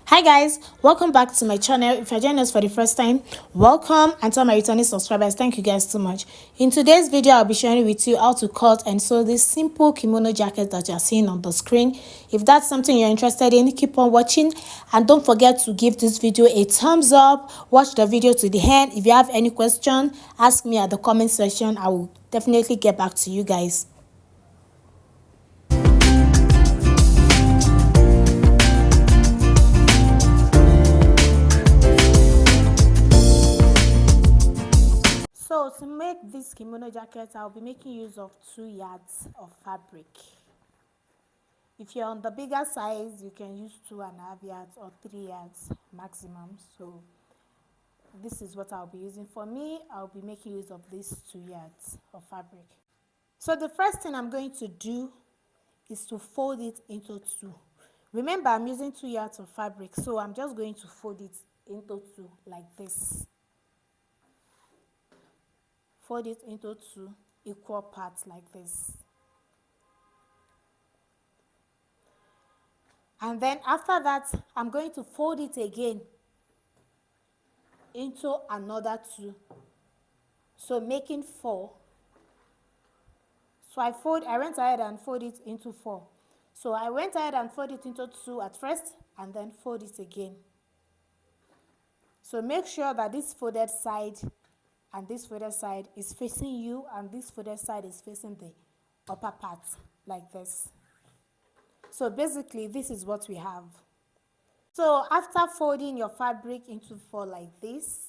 Hi guys, welcome back to my channel. If you're joining us for the first time, welcome, and to all my returning subscribers, thank you guys so much. In today's video, I'll be sharing with you how to cut and sew this simple kimono jacket that you're seeing on the screen. If that's something you're interested in, keep on watching, and don't forget to give this video a thumbs up. Watch the video to the end. If you have any question, ask me at the comment section. I will definitely get back to you guys. So to make this kimono jacket, I'll be making use of 2 yards of fabric. If you're on the bigger size, you can use 2.5 yards or 3 yards maximum. So this is what I'll be using. For me, I'll be making use of these 2 yards of fabric. So the first thing I'm going to do is to fold it into 2. Remember, I'm using 2 yards of fabric, so I'm just going to fold it into 2 like this. Fold it into 2 equal parts like this. And then after that, I'm going to fold it again into another 2. So making 4. So I went ahead and fold it into 4. So I went ahead and fold it into 2 at first and then fold it again. So make sure that this folded side and this folded side is facing you and this folded side is facing the upper part like this. So basically this is what we have. So after folding your fabric into 4 like this,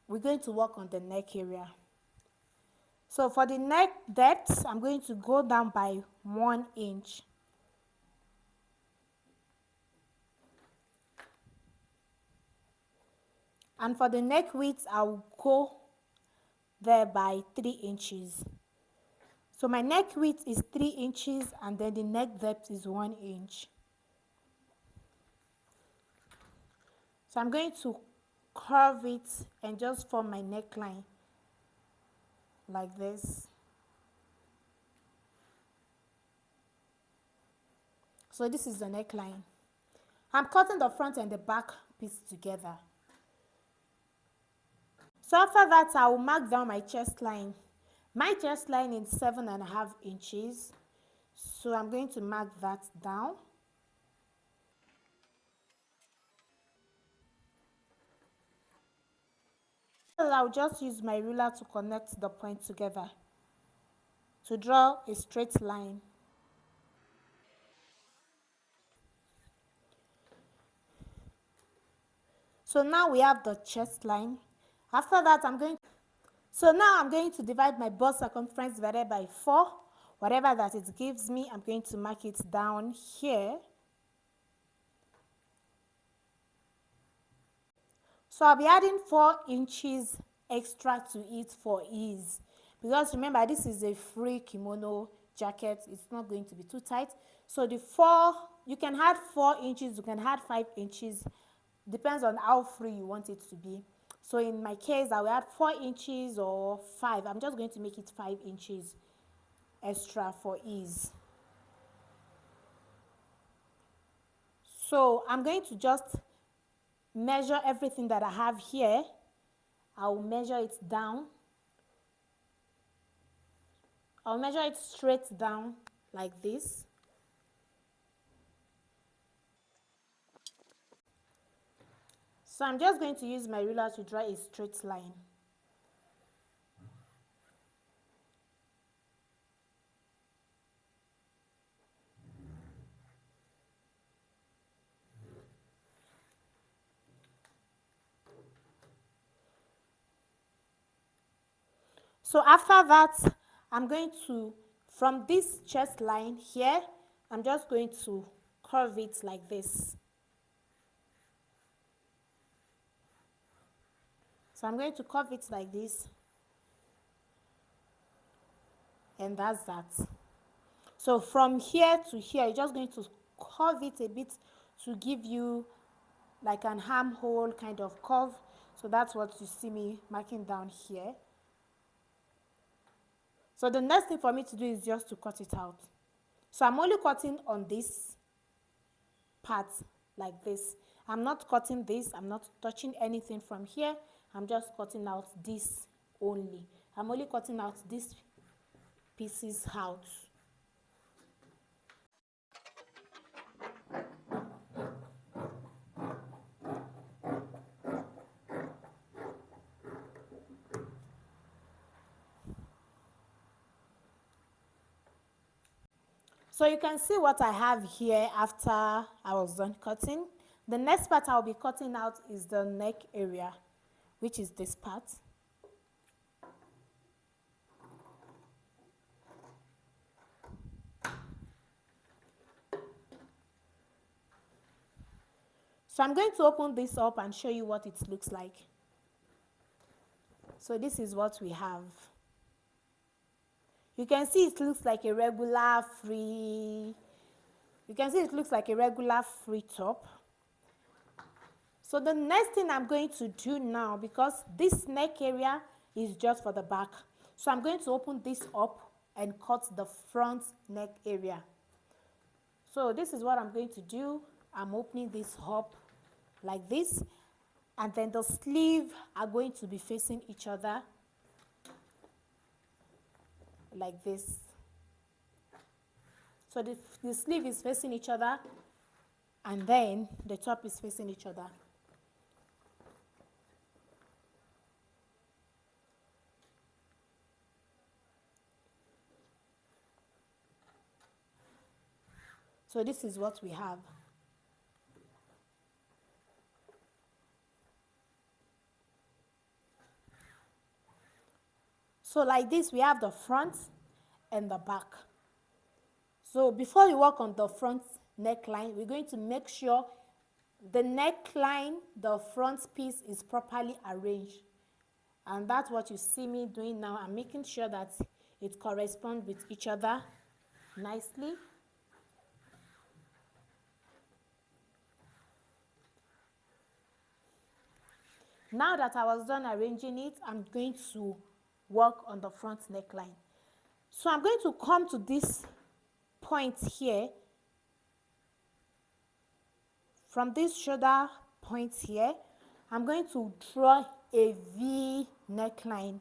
we're going to work on the neck area. So for the neck depth, I'm going to go down by 1 inch. And for the neck width, I'll go there by 3 inches. So my neck width is 3 inches and then the neck depth is 1 inch. So I'm going to curve it and just form my neckline like this. So this is the neckline. I'm cutting the front and the back piece together. So after that, I will mark down my chest line. My chest line is 7.5 inches. So I'm going to mark that down. So I'll just use my ruler to connect the points together to draw a straight line. So now we have the chest line. After that, I'm going to divide my bust circumference divided by 4. Whatever that it gives me, I'm going to mark it down here. So I'll be adding 4 inches extra to it for ease. Because remember, this is a free kimono jacket. It's not going to be too tight. So you can add 4 inches, you can add 5 inches. Depends on how free you want it to be. So in my case, I will add 4 inches or 5. I'm just going to make it 5 inches extra for ease. So I'm going to just measure everything that I have here. I'll measure it down. I'll measure it straight down like this. So I'm just going to use my ruler to draw a straight line. So after that, I'm going to, from this chest line here, I'm just going to curve it like this. So I'm going to curve it like this. And that's that. So from here to here, you're just going to curve it a bit to give you like an armhole kind of curve. So that's what you see me marking down here. So the next thing for me to do is just to cut it out. So I'm only cutting on this part like this. I'm not cutting this, I'm not touching anything from here. I'm just cutting out this only. I'm only cutting out these pieces out. So you can see what I have here after I was done cutting. The next part I'll be cutting out is the neck area, which is this part. So I'm going to open this up and show you what it looks like. So this is what we have. You can see it looks like a regular free, top. So the next thing I'm going to do now, because this neck area is just for the back, so I'm going to open this up and cut the front neck area. So this is what I'm going to do. I'm opening this up like this, and then the sleeve are going to be facing each other like this. So the sleeve is facing each other, and then the top is facing each other. So this is what we have. So like this, we have the front and the back. So before we work on the front neckline, we're going to make sure the neckline, the front piece is properly arranged. And that's what you see me doing now. I'm making sure that it corresponds with each other nicely. Now that I was done arranging it, I'm going to work on the front neckline. So I'm going to come to this point here. From this shoulder point here, I'm going to draw a V neckline.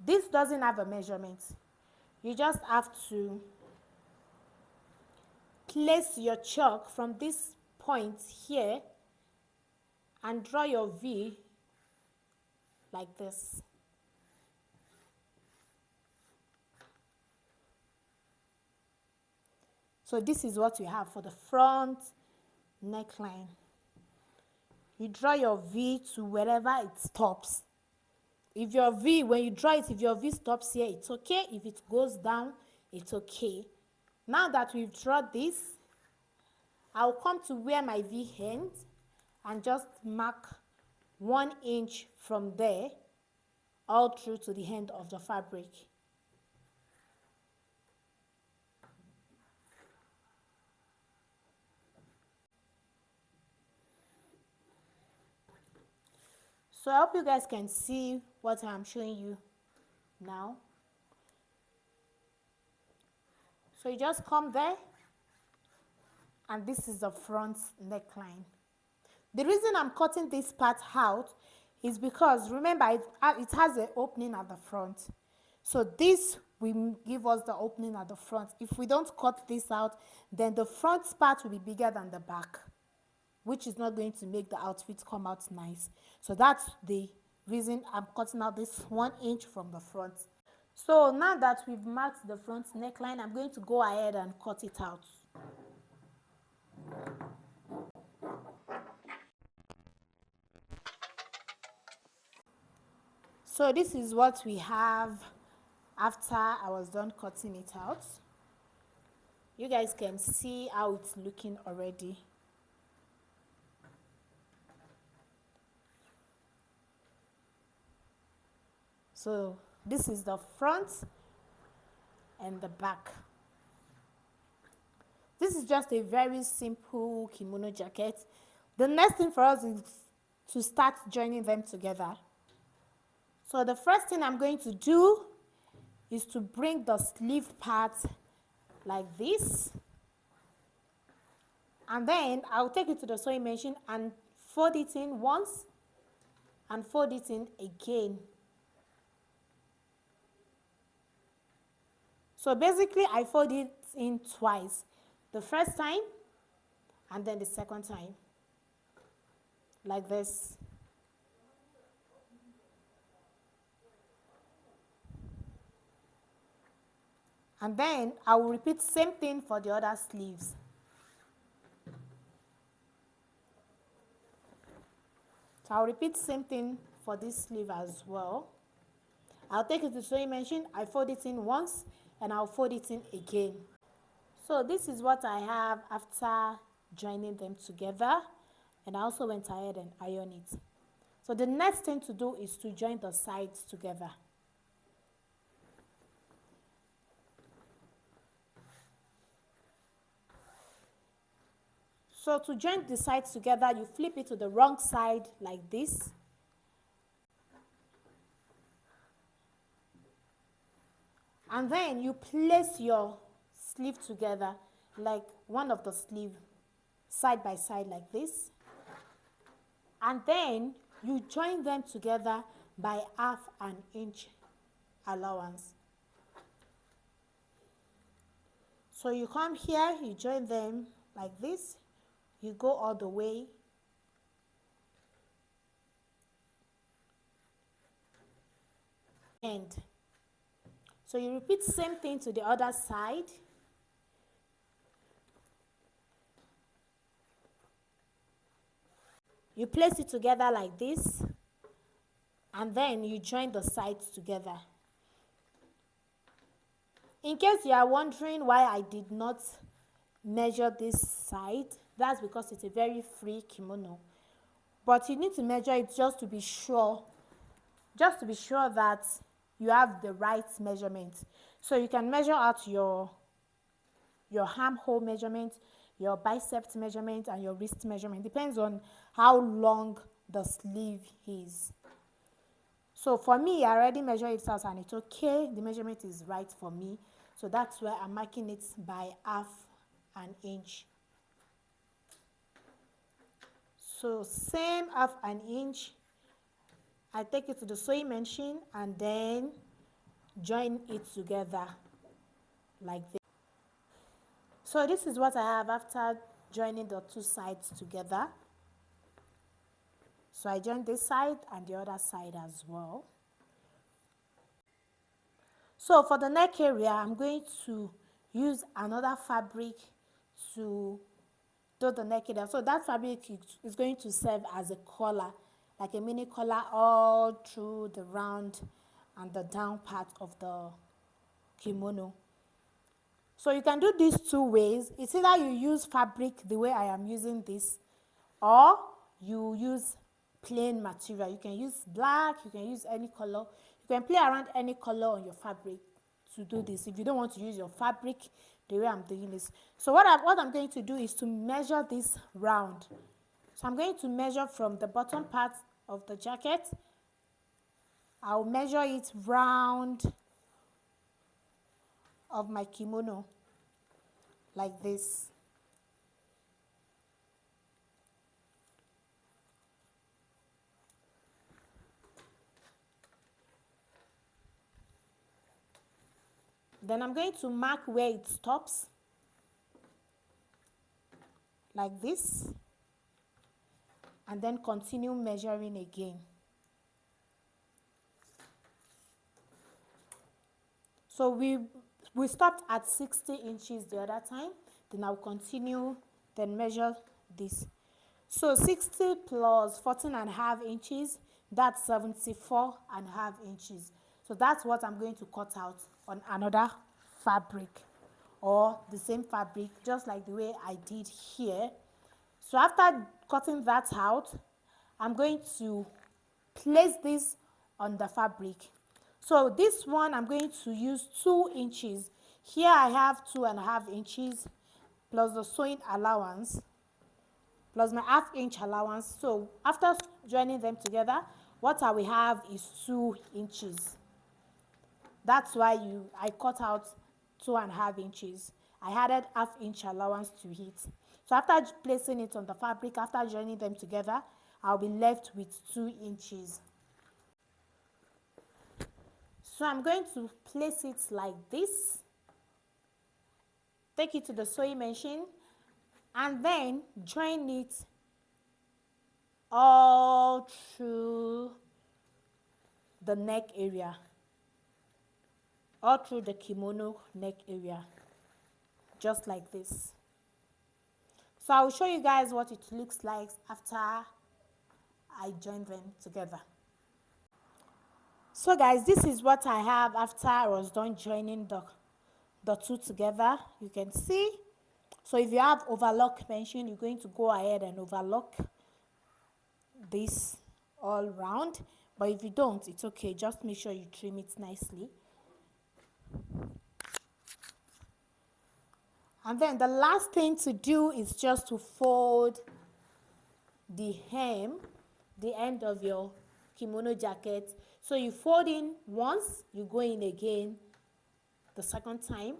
This doesn't have a measurement. You just have to place your chalk from this point here and draw your V like this. So this is what we have for the front neckline. You draw your V to wherever it stops. If your V, when you draw it, if your V stops here, it's okay. If it goes down, it's okay. Now that we've drawn this, I'll come to where my V ends and just mark 1 inch from there all through to the end of the fabric. So I hope you guys can see what I'm showing you now. So you just come there, and this is the front neckline. The reason I'm cutting this part out is because, remember, it has an opening at the front. So this will give us the opening at the front. If we don't cut this out, then the front part will be bigger than the back, which is not going to make the outfit come out nice. So that's the reason I'm cutting out this 1 inch from the front. So now that we've marked the front neckline, I'm going to go ahead and cut it out. So this is what we have after I was done cutting it out. You guys can see how it's looking already. So this is the front and the back. This is just a very simple kimono jacket. The next thing for us is to start joining them together. So the first thing I'm going to do is to bring the sleeve part like this. And then I'll take it to the sewing machine and fold it in once and fold it in again. So basically I fold it in twice. The first time and then the second time. Like this. And then I will repeat same thing for the other sleeves. So I'll repeat same thing for this sleeve as well. I'll take it to the sewing machine, I fold it in once and I'll fold it in again. So this is what I have after joining them together, and I also went ahead and ironed it. So the next thing to do is to join the sides together. So to join the sides together, you flip it to the wrong side like this. And then you place your sleeve together, like one of the sleeve side by side like this. And then you join them together by half an inch allowance. So you come here, you join them like this, you go all the way, end. So you repeat same thing to the other side. You place it together like this, and then you join the sides together. In case you are wondering why I did not measure this side, that's because it's a very free kimono. But you need to measure it just to be sure that you have the right measurement. So you can measure out your armhole measurement, your biceps measurement, and your wrist measurement. Depends on how long the sleeve is. So for me, I already measured it out and it's okay. The measurement is right for me. So that's why I'm marking it by half an inch. So same half an inch. I take it to the sewing machine and then join it together like this. So this is what I have after joining the two sides together. So I joined this side and the other side as well. So for the neck area, I'm going to use another fabric to do the neck area. So that fabric is going to serve as a collar, like a mini collar all through the round and the down part of the kimono. So you can do this two ways. It's either you use fabric the way I am using this, or you use plain material. You can use black, you can use any color. You can play around any color on your fabric to do this if you don't want to use your fabric the way I'm doing this. So what I'm going to do is to measure this round. So I'm going to measure from the bottom part of the jacket. I'll measure it round of my kimono like this. Then I'm going to mark where it stops like this, and then continue measuring again. So we stopped at 60 inches the other time. Then I'll continue, then measure this. So 60 plus 14.5 inches, that's 74.5 inches. So that's what I'm going to cut out on another fabric, or the same fabric, just like the way I did here. So after cutting that out, I'm going to place this on the fabric. So this one I'm going to use 2 inches. Here I have 2.5 inches plus the sewing allowance plus my half-inch allowance. So after joining them together, what I will have is 2 inches. That's why I cut out 2.5 inches. I added half-inch allowance to it. So after placing it on the fabric, after joining them together, I'll be left with 2 inches. So I'm going to place it like this. Take it to the sewing machine and then join it all through the neck area, all through the kimono neck area, just like this. So I will show you guys what it looks like after I join them together. So guys, this is what I have after I was done joining the two together. You can see. So if you have overlock machine, you're going to go ahead and overlock this all round. But if you don't, it's okay. Just make sure you trim it nicely. And then the last thing to do is just to fold the hem, the end of your kimono jacket. So you fold in once, you go in again the second time.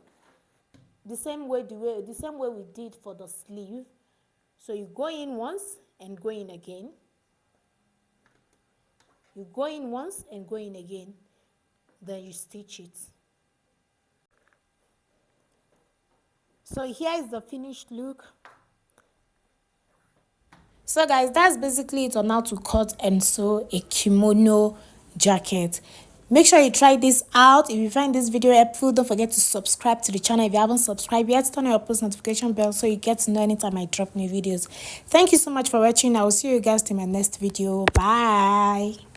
The same way we did for the sleeve. So you go in once and go in again. You go in once and go in again. Then you stitch it. So here is the finished look. So guys, that's basically it on how to cut and sew a kimono jacket. Make sure you try this out. If you find this video helpful, don't forget to subscribe to the channel. If you haven't subscribed yet, turn on your post notification bell so you get to know anytime I drop new videos. Thank you so much for watching. I will see you guys in my next video. Bye.